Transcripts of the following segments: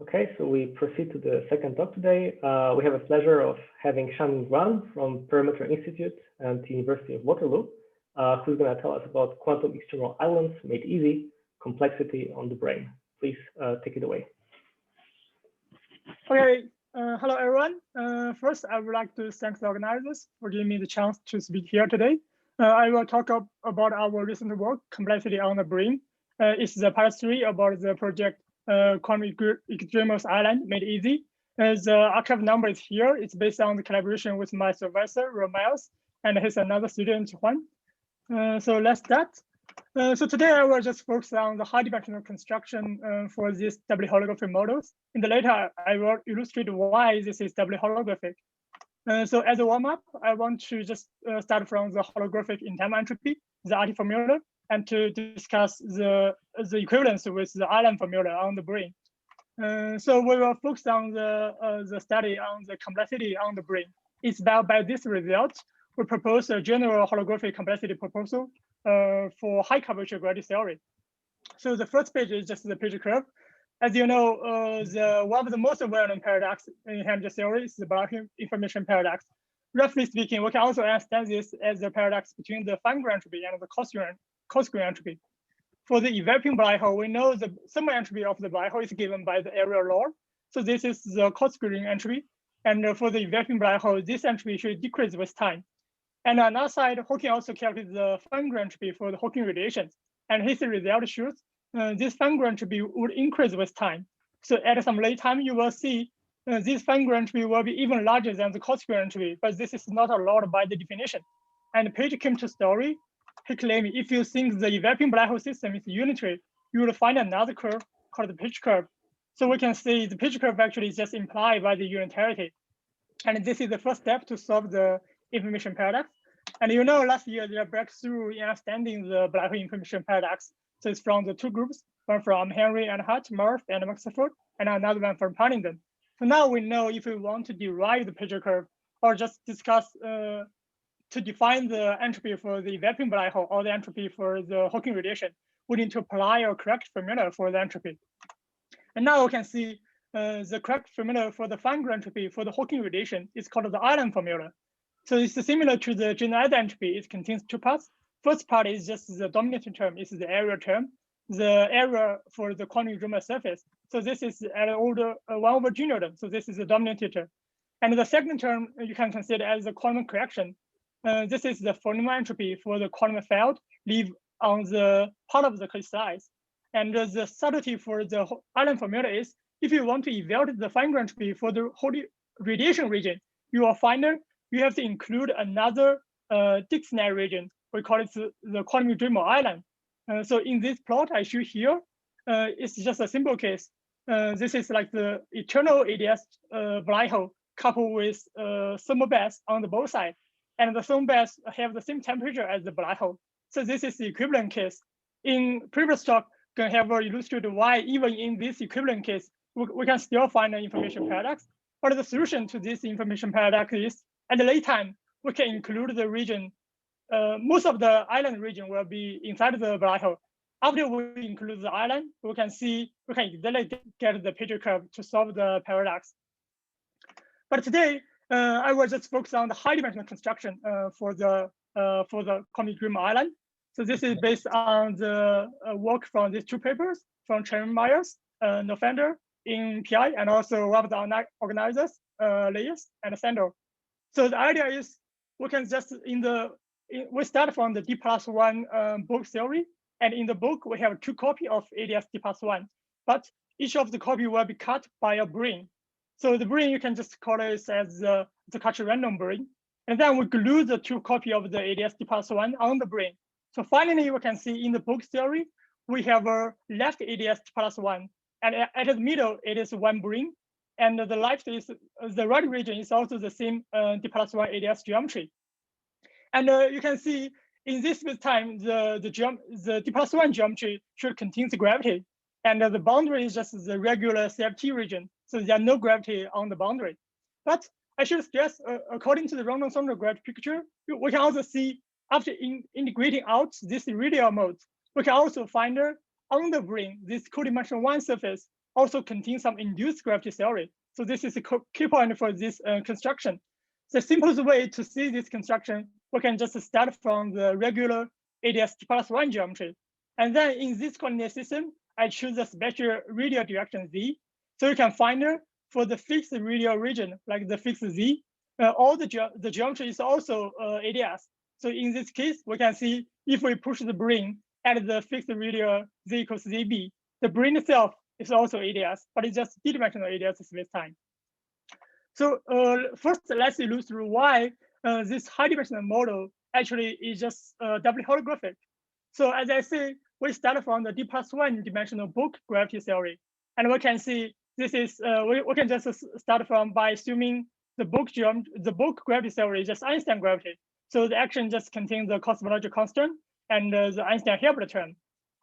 Okay, so we proceed to the second talk today. We have a pleasure of having Shan-Ming Ruan from Parameter Institute and the University of Waterloo, who's going to tell us about quantum-extremal islands made easy, complexity on the Brane. Please take it away. Okay, hello everyone. First, I would like to thank the organizers for giving me the chance to speak here today. I will talk about our recent work, Complexity on the Brane. It's the part 3 about the project Quantum-Extremal Island made easy. The archive number is here. It's based on the collaboration with my supervisor, Miles, and his another student, Juan. So let's start. So today I will just focus on the high-dimensional construction for these doubly holographic models. In the later, I will illustrate why this is doubly holographic. So as a warm-up, I want to just start from the holographic entanglement entropy, the RT formula, and to discuss the equivalence with the island formula on the Brane. So we will focus on the study on the complexity on the Brane. It's by this result, we propose a general holographic complexity proposal for high-curvature gradient theory. So the first page is just the page curve. As you know, one of the most well-known paradox in Hamilton theory is the black information paradox. Roughly speaking, we can also understand this as the paradox between the fine-grained entropy and the coarse-grained entropy. For the evaporating black hole, we know the thermal entropy of the black hole is given by the area law. So this is the coarse-grained entropy. And for the evaporating black hole, this entropy should decrease with time. And on our side, Hawking also calculated the fine-grained entropy for the Hawking radiations. And his result shows this fine-grained entropy would increase with time. So at some later time, you will see this fine-grained entropy will be even larger than the coarse-grained entropy, but this is not allowed by the definition. And Page came to story, he claimed if you think the evaporating black hole system is unitary, you will find another curve called the Page curve. So we can see the Page curve actually is just implied by the unitarity. And this is the first step to solve the information paradox. And you know, last year, there breakthrough in understanding the black hole information paradox. So it's from the two groups, one from Henry and Hart, Murph and Maxford, and another one from Paddington. So now we know if we want to derive the Page curve or just discuss to define the entropy for the evaporating black hole or the entropy for the Hawking radiation, we need to apply a correct formula for the entropy. And now we can see the correct formula for the fine-grained entropy for the Hawking radiation is called the island formula. So it's similar to the generalized entropy. It contains two parts. First part is just the dominating term, is the area term, the area for the quantum-extremal surface. So this is at order 1/G term. So this is the dominating term. And the second term you can consider as the quantum correction. This is the fundamental entropy for the quantum field live on the part of the crystallize. And the subtlety for the island formula is if you want to evaluate the fine-grained entropy for the whole radiation region, you will find you have to include another dictionary region. We call it the quantum-extremal island. So in this plot I show here, it's just a simple case. This is like the eternal ADS black hole coupled with thermal bath on the both sides. And the thermal bath have the same temperature as the black hole. So this is the equivalent case. In previous talk, can have illustrated why even in this equivalent case, we can still find an information paradox. But the solution to this information paradox is at the late time, we can include the region. Most of the island region will be inside the black hole. After we include the island, we can exactly get the Page curve to solve the paradox. But today, I will just focus on the high-dimensional construction for the quantum-extremal island. So this is based on the work from these two papers from Chen Myers, Nofender in PI, and also one of the organizers, Leyes and Sandor. So the idea is we can just we start from the D+1 book theory, and in the book we have two copies of ADS D+1, but each of the copy will be cut by a Brane. So the Brane you can just call it as the Cauchy random Brane, and then we glue the two copies of the ADS D+1 on the Brane. So finally we can see in the book theory we have a left ADS D+1, and at the middle it is one Brane. And the left is the right region is also the same D+1 ADS geometry. And you can see in this time, the D+1 geometry should contain the gravity. And the boundary is just the regular CFT region. So there's no gravity on the boundary. But I should stress, according to the random-sample gravity picture, we can also see after integrating out this radial mode, we can also find on the Brane this codimension 1 surface also contains some induced gravity theory. So this is a key point for this construction. The simplest way to see this construction, we can just start from the regular ADS-T+1 geometry. And then in this coordinate system, I choose a special radial direction z. So you can find for the fixed radial region, like the fixed z, all the geometry is also ADS. So in this case, we can see if we push the brane at the fixed radial z equals zb, the brane itself is also ADS, but it's just d-dimensional ADS space-time. So first, let's illustrate why this high-dimensional model actually is just doubly holographic. So as I say, we start from the d+1 dimensional book gravity theory, and we can see this is we can just start from by assuming the book gravity theory is just Einstein gravity. So the action just contains the cosmological constant and the Einstein Hilbert term,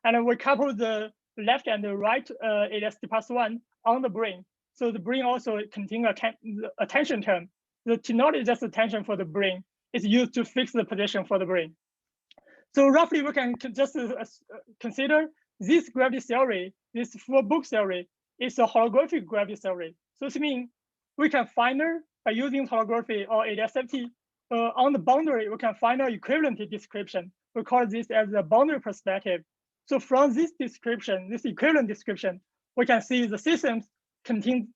and we couple the left and the right ADS d+1 on the brane. So the brane also contains a tension term. The T0 is just a tension for the brane. It's used to fix the position for the brane. So roughly, we can just consider this gravity theory, this full book theory, is a holographic gravity theory. So it means we can find by using holography or ADS-FT on the boundary, we can find an equivalent description. We call this as the boundary perspective. So from this description, this equivalent description, we can see the systems contain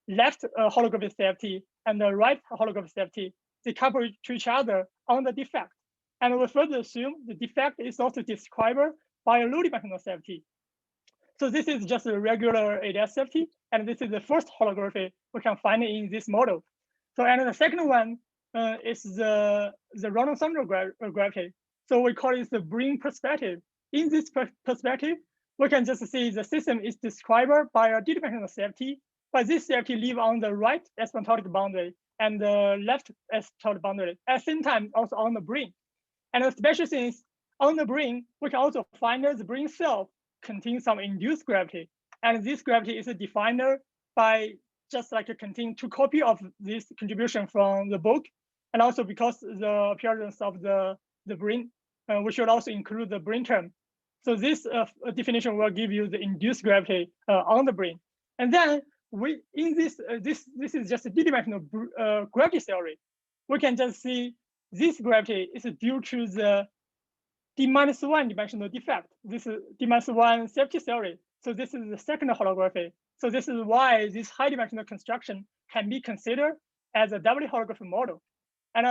left holographic CFT and the right holographic CFT. They couple to each other on the defect. And we further assume the defect is also described by a low-dimensional CFT. So this is just a regular ADS CFT, and this is the first holography we can find in this model. So and the second one is the Random-Sumner gravity. So we call it the Brane perspective. In this perspective, we can just see the system is described by a d-dimensional CFT, but this CFT live on the right asymptotic boundary and the left asymptotic boundary, at the same time also on the brane. And the special thing is, on the brane, we can also find the brane itself contains some induced gravity. And this gravity is defined by just like contain two copies of this contribution from the book. And also because the appearance of the brane, we should also include the brane term. So this definition will give you the induced gravity on the brane. And then we in this is just a d-dimensional gravity theory. We can just see this gravity is due to the d-1 dimensional defect. This is d-1 safety theory. So this is the second holography. So this is why this high dimensional construction can be considered as a doubly holographic model. And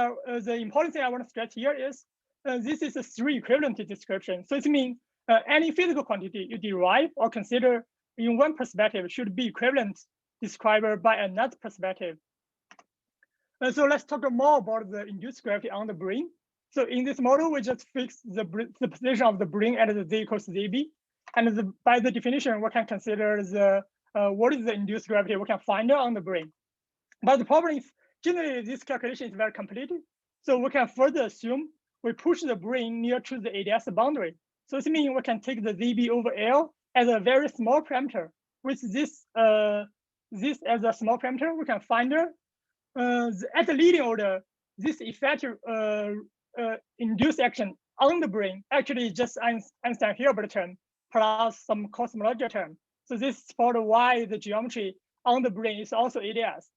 the important thing I want to stress here is this is a three equivalent description. So it means any physical quantity you derive or consider in one perspective should be equivalent described by another perspective. So let's talk more about the induced gravity on the brane. So in this model, we just fix the position of the brane at the z equals zb. And by the definition, we can consider the what is the induced gravity we can find on the brane. But the problem is, generally, this calculation is very complicated. So we can further assume we push the brane near to the ADS boundary. So it means we can take the zb over L as a very small parameter. With this as a small parameter, we can find at the leading order, this effective induced action on the brane actually is just Einstein Hilbert term plus some cosmological term. So this is part of why the geometry on the brane is also ADS.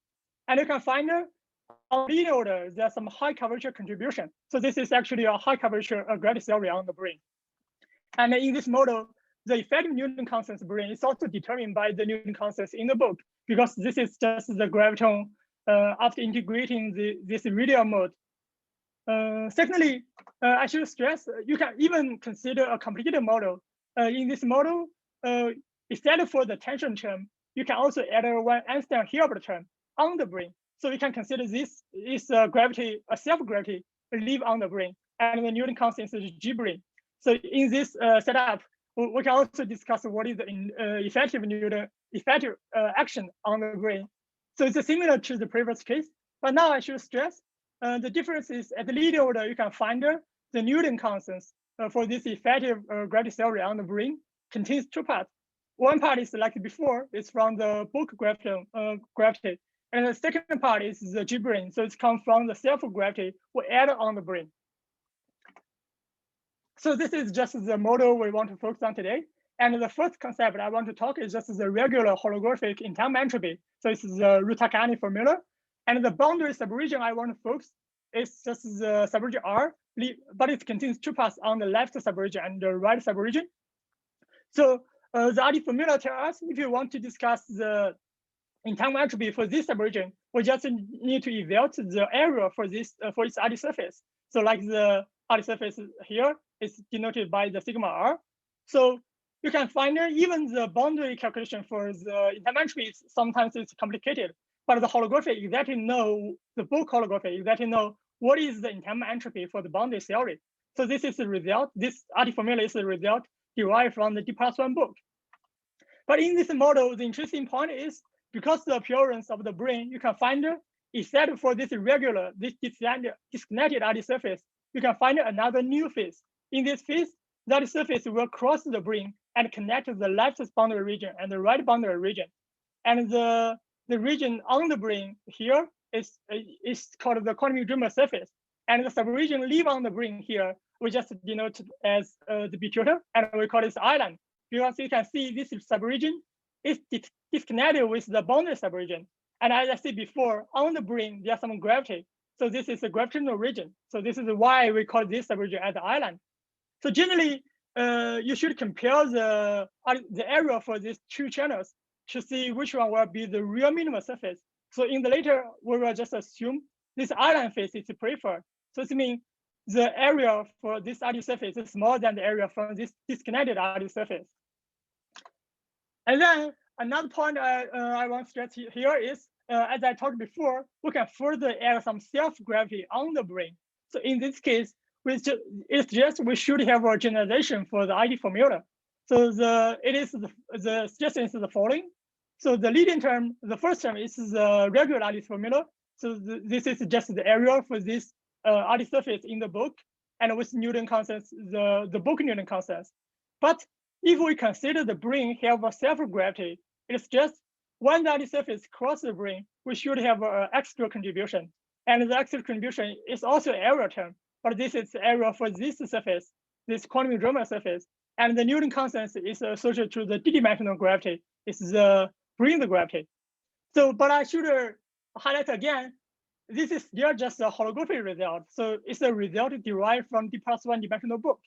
And you can find on the leading order, there's some high curvature contribution. So this is actually a high curvature gravity theory on the brane. And in this model, the effective Newton constant brane is also determined by the Newton constants in the book, because this is just the graviton after integrating this radial mode. Secondly, I should stress, you can even consider a complicated model. In this model, instead for the tension term, you can also add one Einstein Hilbert term on the brane. So you can consider this is gravity, a self-gravity live on the brane, and the Newton constant is G brane. So in this setup, we can also discuss what is the effective Newton action on the brane. So it's similar to the previous case, but now I should stress the difference is at the leading order, you can find the Newton constants for this effective gravity theory on the brane contains two parts. One part is like before, it's from the book gravity, and the second part is the G brane. So it's come from the self-gravity we add on the brane. So this is just the model we want to focus on today. And the first concept I want to talk is just the regular holographic entanglement entropy. So it's the Ryu-Takayanagi formula. And the boundary subregion I want to focus is just the subregion R, but it contains two paths on the left subregion and the right subregion. So the RD formula tells us if you want to discuss the entanglement entropy for this subregion, we just need to evaluate the area for this for its RD surface. So like the RD surface here is denoted by the sigma R. So you can find even the boundary calculation for the entanglement entropy sometimes it's complicated, but the holographic exactly know, the book holographic exactly know what is the entanglement entropy for the boundary theory. So this is the result, this RD formula is the result derived from the D+1 book. But in this model, the interesting point is because the appearance of the Brane, you can find, except for this regular, this disconnected RD surface, you can find another new phase. In this phase, that surface will cross the Brane and connect the left boundary region and the right boundary region. And the region on the Brane here is called the Quantum-Extremal surface. And the subregion live on the Brane here, we just denote as the B-tutor, and we call this island. Because you can see this subregion is disconnected with the boundary subregion. And as I said before, on the Brane, there's some gravity. So this is a gravitational region. So this is why we call this subregion as the island. So generally, you should compare the area for these two channels to see which one will be the real minimum surface. So in the later, we will just assume this island phase is preferred. So it means the area for this RD surface is smaller than the area from this disconnected RD surface. And then another point I want to stress here is, as I talked before, we can further add some self-gravity on the Brane. So in this case, we should have a generalization for the ID formula. So the suggestion is the following. So the leading term, the first term is the regular RD formula. So this is just the area for this RD surface in the book, and with Newton constants, the book Newton constants. But if we consider the Brane have a self-gravity, it's just when the RD surface crosses the Brane, we should have an extra contribution. And the extra contribution is also area term, but this is the area for this surface, this quantum-extremal surface. And the Newton constant is associated to the d-dimensional gravity. It's the Brane gravity. So, but I should highlight again, this is still just a holographic result. So it's a result derived from D+1 dimensional book.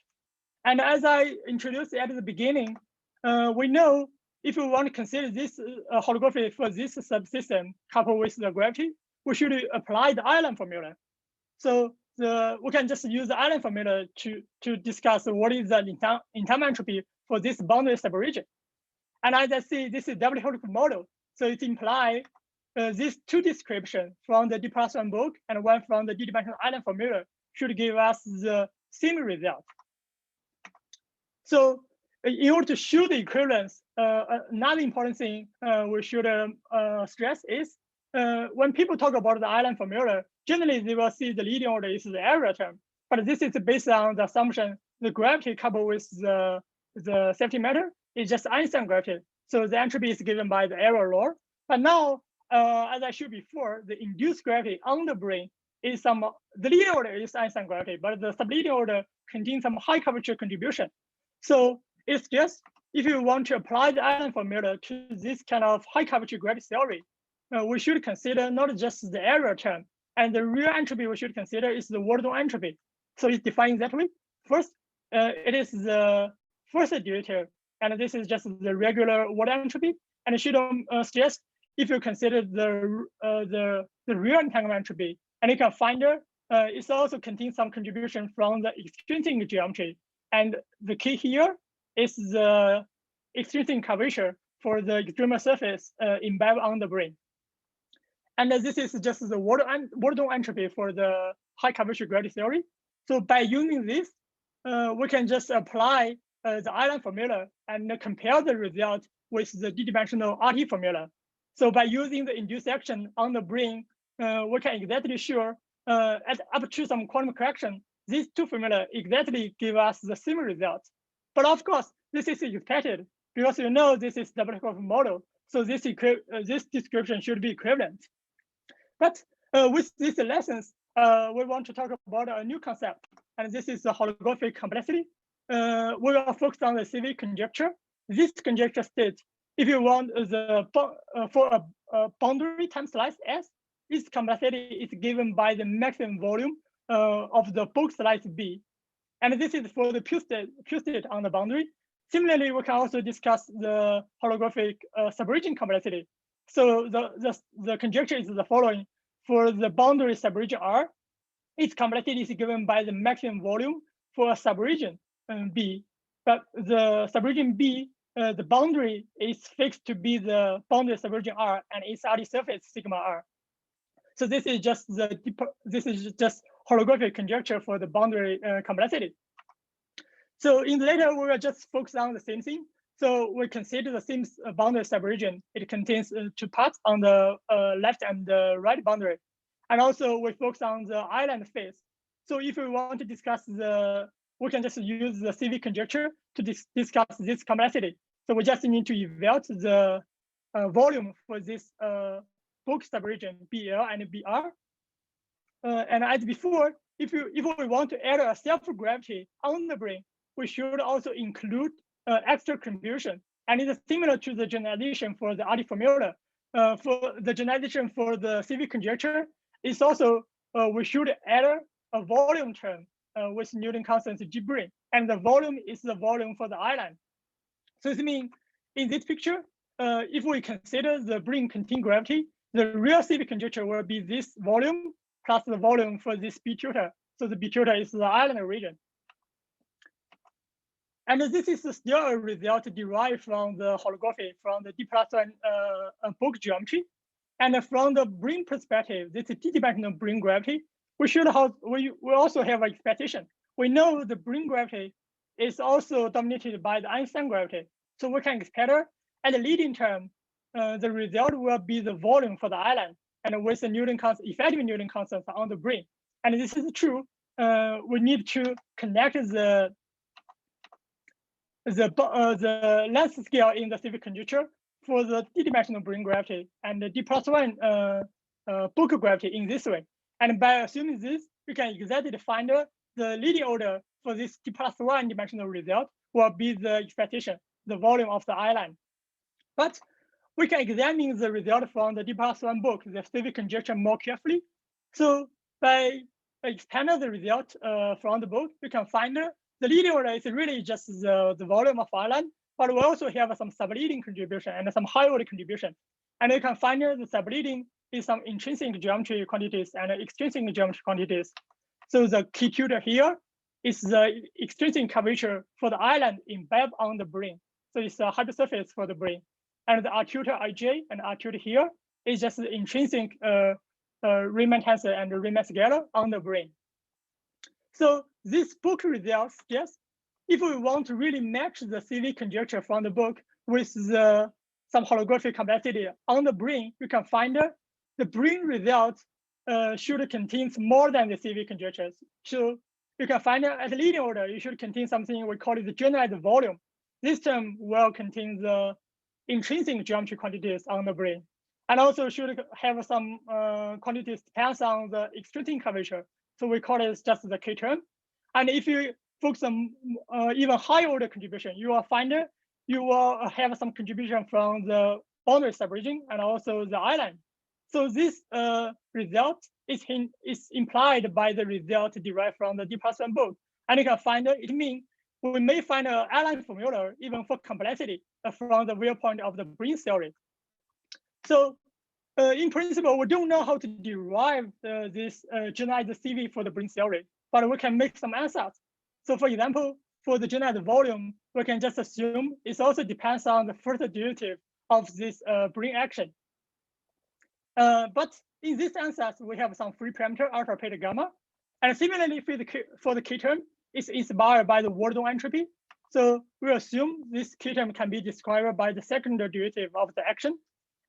And as I introduced at the beginning, we know if we want to consider this holography for this subsystem coupled with the gravity, we should apply the island formula. So we can just use the island formula to discuss what is the entanglement entropy for this boundary subregion. And as I see, this is doubly holographic model. So it implies these two descriptions from the D+1 book and one from the d-dimensional island formula should give us the same result. So in order to show the equivalence, another important thing we should stress is when people talk about the island formula, generally they will see the leading order is the area term. But this is based on the assumption the gravity coupled with the safety matter is just Einstein gravity. So the entropy is given by the area law. But now, as I showed before, the induced gravity on the Brane is the leading order is Einstein gravity, but the subleading order contains some high curvature contribution. So it's just, if you want to apply the island formula to this kind of high curvature gravity theory, we should consider not just the area term, and the real entropy we should consider is the Wardon entropy. So it's defined that way. First, it is the first derivative, and this is just the regular Wardon entropy. And it should suggest if you consider the real entanglement entropy, and you can find it also contains some contribution from the extrinsic geometry. And the key here is the extrinsic curvature for the extremal surface embedded on the Brane. And this is just the Wardon entropy for the high curvature gravity theory. So by using this, we can just apply the island formula and compare the result with the d-dimensional RT formula. So by using the induced action on the Brane, we can exactly show up to some quantum correction, these two formula exactly give us the same result. But of course, this is expected because you know this is double holographic model. So this description should be equivalent. But with these lessons, we want to talk about a new concept, and this is the holographic complexity. We will focus on the CV conjecture. this conjecture states if you want the for a boundary time slice S, its complexity is given by the maximum volume of the bulk slice B. And this is for the pure state on the boundary. Similarly, we can also discuss the holographic subregion complexity. So the conjecture is the following. For the boundary subregion R, its complexity is given by the maximum volume for a subregion B. But the subregion B, the boundary is fixed to be the boundary subregion R and its RD surface sigma R. So this is just holographic conjecture for the boundary complexity. So in the later, we will just focus on the same thing. So we consider the same boundary subregion. It contains two parts on the left and the right boundary. And also we focus on the island phase. So if we want to discuss we can just use the CV conjecture to discuss this complexity. So we just need to evaluate the volume for this bulk subregion BL and BR. And as before, if we want to add a self-gravity on the brane, we should also include extra contribution. And it's similar to the generalization for the RD formula. For the generalization for the CV conjecture, it's also we should add a volume term with Newton constant G brane, and the volume is the volume for the island. So it means in this picture, if we consider the brane contain gravity, the real CV conjecture will be this volume plus the volume for this B tutor. So the B tutor is the island region. And this is still a result derived from the holography, from the D+1 bulk geometry. And from the brane perspective, this is d-dimensional brane gravity. We also have an expectation. We know the brane gravity is also dominated by the Einstein gravity. So we can expect at the leading term, the result will be the volume for the island, and with the Newton constant, effective Newton constants on the brane. And this is true. We need to connect the length scale in the CV conjecture for the d-dimensional brane gravity and the D+1 bulk gravity in this way. And by assuming this, we can exactly find the leading order for this D+1 dimensional result will be the expectation, the volume of the island. But we can examine the result from the D+1 bulk, the CV conjecture, more carefully. So by expanding the result from the bulk, we can find the leading order is really just the volume of island, but we also have some subleading contribution and some high order contribution. And you can find the subleading is some intrinsic geometry quantities and extrinsic geometry quantities. So the key tutor here is the extrinsic curvature for the island embedded on the brane. So it's a hypersurface for the brane. And the R tutor Ij and R tutor here is just the intrinsic Riemann tensor and Riemann scalar on the brane. So this book result suggests if we want to really match the CV conjecture from the book with some holographic complexity on the brane, we can find the brane result should contain more than the CV conjectures. So you can find at the leading order, you should contain something we call it the generalized volume. This term will contain the intrinsic geometry quantities on the brane, and also should have some quantities depends on the extrinsic curvature. So we call it just the K term. And if you focus on even higher order contribution, you will find you will have some contribution from the boundary subregion and also the island. So this result is implied by the result derived from the D+1 bulk. And you can find it means we may find an island formula even for complexity from the viewpoint of the brane theory. So in principle, we don't know how to derive this generalized CV for the brane theory, but we can make some answers. So for example, for the generalized volume, we can just assume it also depends on the first derivative of this brane action. But in this answers, we have some free parameter alpha, beta, gamma. And similarly, for the K term, it's inspired by the Wardon entropy. So we assume this K term can be described by the second derivative of the action.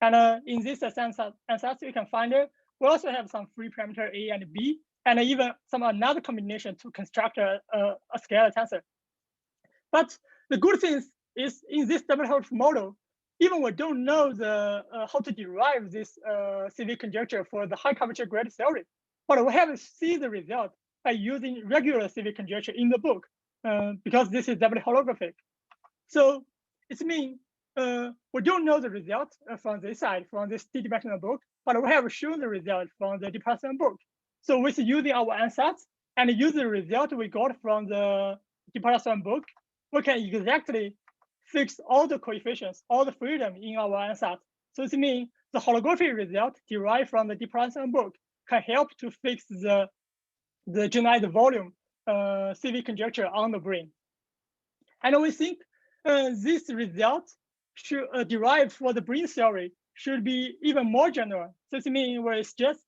And in this answers, we can find we also have some free parameter A and B, and even some another combination to construct a scalar tensor. But the good thing is in this double-helix model, even we don't know the how to derive this CV conjecture for the high curvature gradient theory, but we have seen the result by using regular CV conjecture in the book because this is doubly holographic. So It means we don't know the result from this side, from this d-dimensional book, but we have shown the result from the d-dimensional book. So with using our ansatz and use the result we got from the d-dimensional book, we can exactly fix all the coefficients, all the freedom in our ansatz. So it means the holographic result derived from the d-dimensional book can help to fix the generalized volume CV conjecture on the Brane. And we think this result should derived for the Brane theory should be even more general. So it means we suggest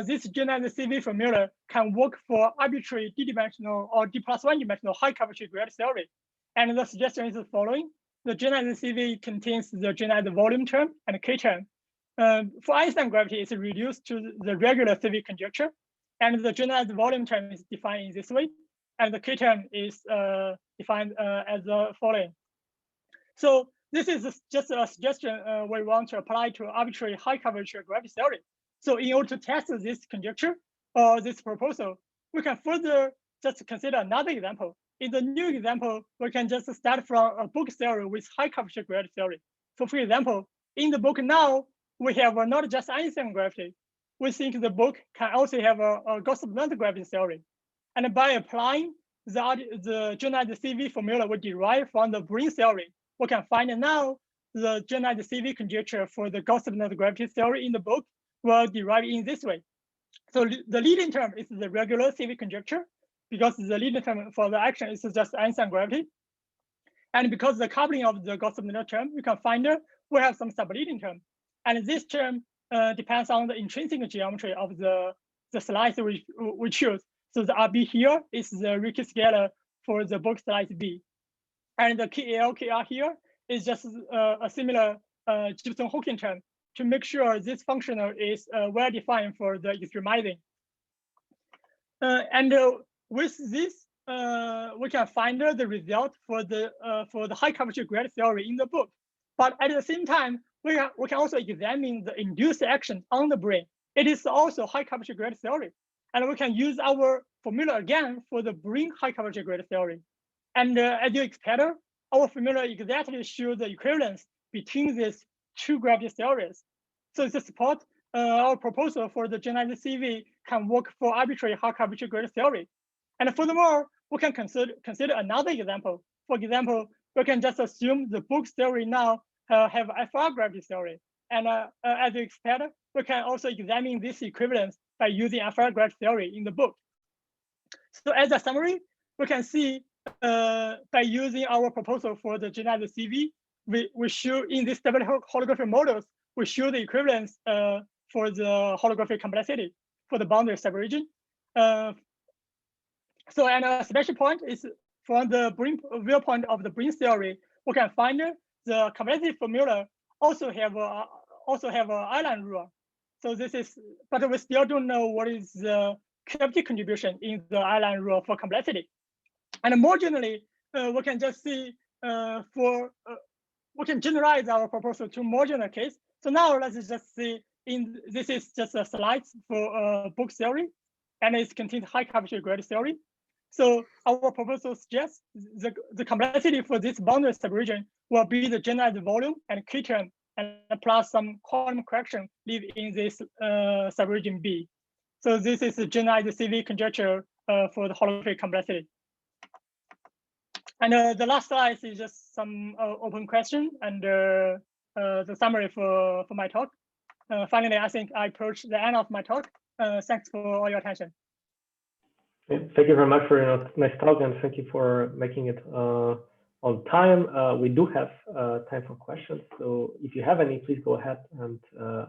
this generalized CV formula can work for arbitrary d-dimensional or d+1 dimensional high-curvature gradient theory. And the suggestion is the following. The generalized CV contains the generalized volume term and K term. For Einstein gravity, it's reduced to the regular CV conjecture. And the generalized volume term is defined in this way. And the K term is defined as the following. So this is just a suggestion we want to apply to arbitrary high curvature gravity theory. So in order to test this conjecture or this proposal, we can further just consider another example. In the new example, we can just start from a book theory with high curvature gravity theory. So for example, in the book now, we have not just Einstein gravity. We think the book can also have a Gauss-Blunt gravity theory. And by applying the generalized CV formula we derive from the Brane theory, we can find now the generalized CV conjecture for the Gauss-Blunt gravity theory in the book will derive in this way. So the leading term is the regular CV conjecture, because the leading term for the action is just Einstein gravity. And because the coupling of the Gauss-Blunt term, you can find we have some subleading term. And this term depends on the intrinsic geometry of the slice we choose. So the RB here is the Ricci scalar for the book slice B. And the KL, KR here is just a similar Gibson-Hawking term to make sure this functional is well defined for the extremizing. And with this, we can find the result for the high curvature gradient theory in the book. But at the same time, we can also examine the induced action on the Brane. It is also high curvature gradient theory. And we can use our formula again for the Brane high curvature gradient theory. And as you expect, our formula exactly shows the equivalence between these two gravity theories. So to support our proposal for the generalized CV can work for arbitrary high curvature gradient theory. And furthermore, we can consider another example. For example, we can just assume the book theory now have FR gravity theory. And as you expect, we can also examine this equivalence by using FR gravity theory in the book. So as a summary, we can see by using our proposal for the generalized CV, we show in this double holographic models, we show the equivalence for the holographic complexity for the boundary subregion. So and a special point is from the viewpoint of the Brane theory, we can find the complexity formula also have an island rule. So this is, but we still don't know what is the QFT contribution in the island rule for complexity. And more generally, we can just see we can generalize our proposal to more general case. So now let's just see this is just a slide for book theory, and it contains high curvature gradient theory. So our proposal suggests the complexity for this boundary subregion will be the generalized volume and K term, and plus some quantum correction live in this subregion B. So this is the generalized CV conjecture for the holographic complexity. And the last slide is just some open question and the summary for my talk. Finally, I think I approached the end of my talk. Thanks for all your attention. Thank you very much for your nice talk, and thank you for making it on time. We do have time for questions, so if you have any, please go ahead and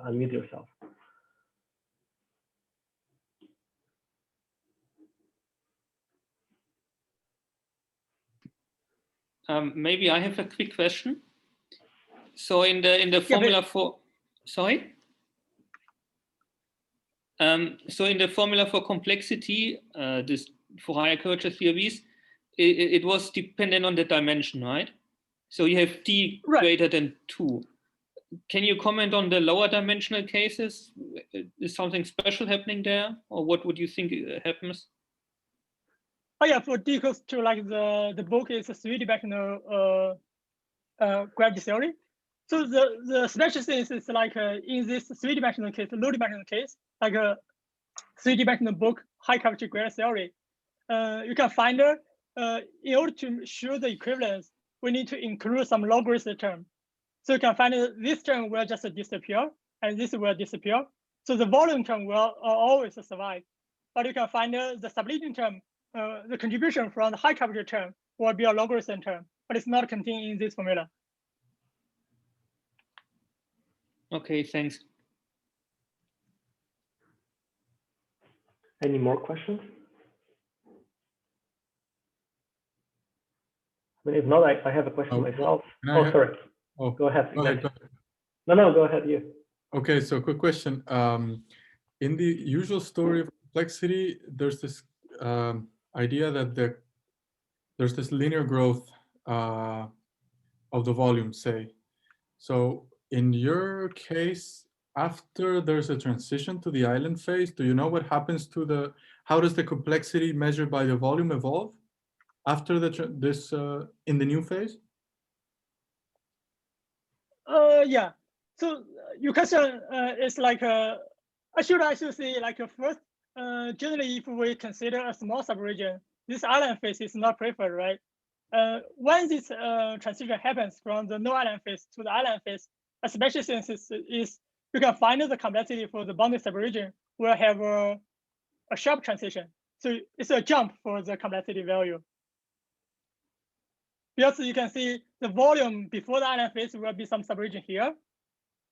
unmute yourself. Maybe I have a quick question. So in the formula for, sorry? So in the formula for complexity, this for higher curvature theories, it was dependent on the dimension, right? So you have t greater than 2. Can you comment on the lower dimensional cases? Is something special happening there, or what would you think happens? Oh yeah, for d equals to like the book is a 3-dimensional gravity theory. So the special thing is like in this three-dimensional case, low-dimensional case, like a three-dimensional book, high-curvature gravity theory. You can find in order to show the equivalence, we need to include some logarithm term. So you can find this term will just disappear, and this will disappear. So the volume term will always survive. But you can find the subleading term, the contribution from the high-curvature term will be a logarithm term, but it's not contained in this formula. Okay, thanks. Any more questions? I mean, if not, I have a question myself. Oh, sorry. Oh, go ahead. Go ahead. No, go ahead. You. Okay, so quick question. In the usual story of complexity, there's this idea that there's this linear growth of the volume, say. So in your case, after there's a transition to the island phase, do you know what happens to how does the complexity measured by the volume evolve after in the new phase? Yeah. So your question is like, I should say like first, generally if we consider a small subregion, this island phase is not preferred, right? When this transition happens from the no island phase to the island phase, especially since is you can find the complexity for the bounded subregion will have a sharp transition. So it's a jump for the complexity value. Because you can see the volume before the island phase will be some subregion here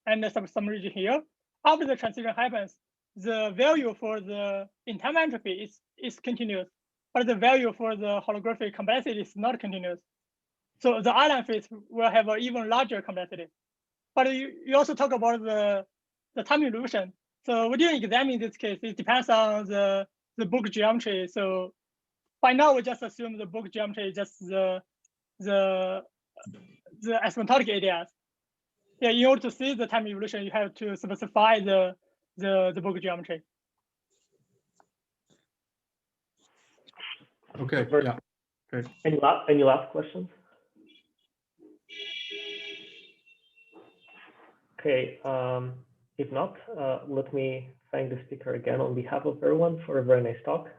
and some region here. After the transition happens, the value for the entanglement entropy is continuous, but the value for the holographic complexity is not continuous. So the island phase will have an even larger complexity. But you also talk about the time evolution. So we didn't examine this case. It depends on the book geometry. So by now we just assume the book geometry is just the asymptotic ideas. Yeah, in order to see the time evolution, you have to specify the book geometry. Okay. Yeah. Great. Any last questions? Okay. If not, let me thank the speaker again on behalf of everyone for a very nice talk.